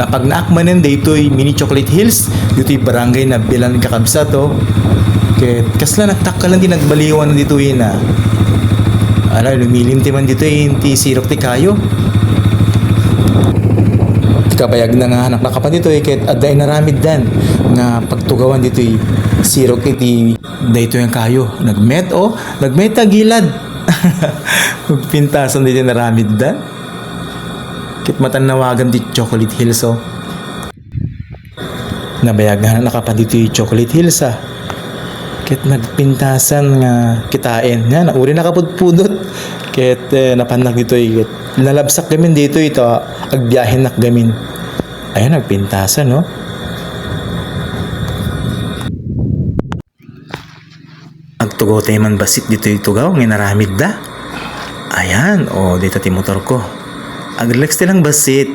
Na pag naakmanan dito'y Mini Chocolate Hills, dito'y barangay na Bilan Kakabsat to. Kaya kasla nagtakka lang din nagbaliwan dito yun na. Ala, lumilim ti man dito yung ti sirok ti kayo. Kabayag na nga anak na kapan dito kahit aday naramid dan nga pagtugawan dito sirok iti dito yung kayo. Nagmet gilad. Pintasan dito naramid dan. Kit matanawagan di Chocolate Hills Nabayag na nakapan dito yung Chocolate Hills Kit nagpintasan nga kitain nga nauri nakapudpudot kit napanag dito nalabsak gamin dito ito agbiyahin nak gamin ayun nagpintasan agtugaw tayo man basit dito itugaw nga naramid da ayan dito ti motor ko agrelax lang basit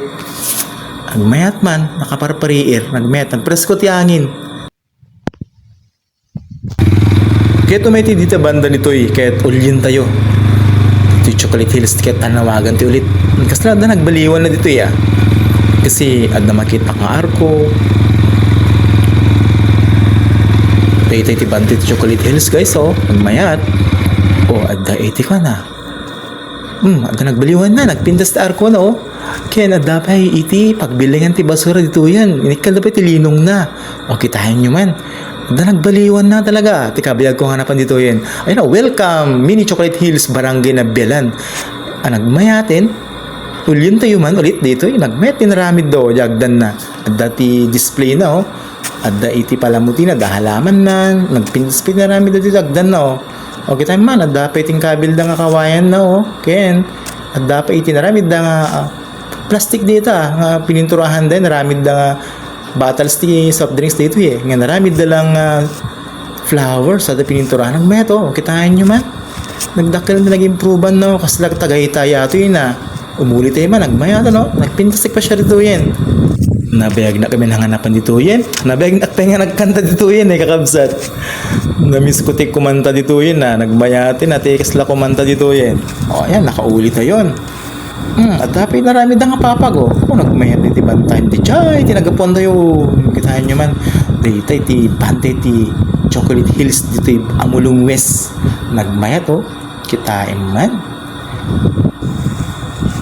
agmayat man nakaparpariir nagmayat nagpresko ti angin. Kaya tumiti dito banda nito kahit ulyin tayo. Ito yung Chocolate Hills, kahit tanawagan tayo ulit. Kasi na nagbaliwan na dito Kasi ad na makita nga arko. Ito yung banda ito Chocolate Hills guys nagmayat. Ad da 80 ka na. Ad na nagbaliwan na, nagpintas ta arko na Kaya na dapat iti pagbilingan ti basura dito yan. Inikal dapat ilinong na. Kitahin nyo man. Da nagbaliwan na talaga. Tikabiyag ko hanapan dito yan. Ayun welcome Mini Chocolate Hills Barangay na Bilan. Nagmayatin. Ulyin tayo man ulit dito. Nagmayat tinaramid do. Jagdan na. At dati display na At da iti palamuti na. Dahalaman na. Nagpinspin naramid dito. Jagdan na Okay tayo man. At dapat iting kabil da nga kawayan na Ken. At dapat iti naramid da nga plastic dito nga pininturahan din. Naramid da nga bottles ti soft drinks dito nga naramid dalang flowers sa pininturahan ng meto kitain nyo man nagdakil na nag-improvean kasi tagaytay ato umulit tayo man nagmayata nagpintasik pa siya dito yan nabayag na kami nanganapan dito yan nabayag na kami nagkanta dito yan kakabsat namiss ko tik kumanta dito yan nagmayatin kasla kumanta dito yan ayan nakaulit na yun at dapat narami da nga papag nagmayat iti bantayan ti chay tinagapon tayo kitahin nyo man dito iti bantay ti Chocolate Hills dito Amulong West nagmayat kitain man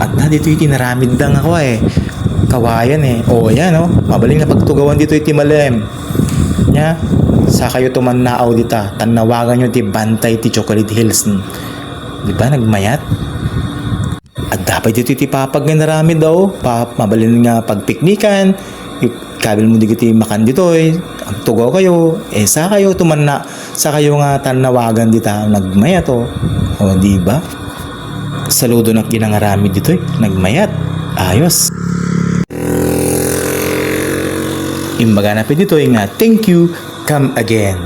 at na dito iti naramid da nga kawayan yan mabaling na pagtugawan dito iti malem sa kayo tumannaaw dita tanawagan nyo iti bantay ti Chocolate Hills diba nagmayat at dapat dito iti papag nga narami daw mabalin nga pagpiknikan kabil mo dito makan dito ang tugaw kayo sa kayo tumanna sa kayo nga tanawagan dita nagmayat diba saludo na kinangarami dito nagmayat ayos imbaga na dito nga thank you come again.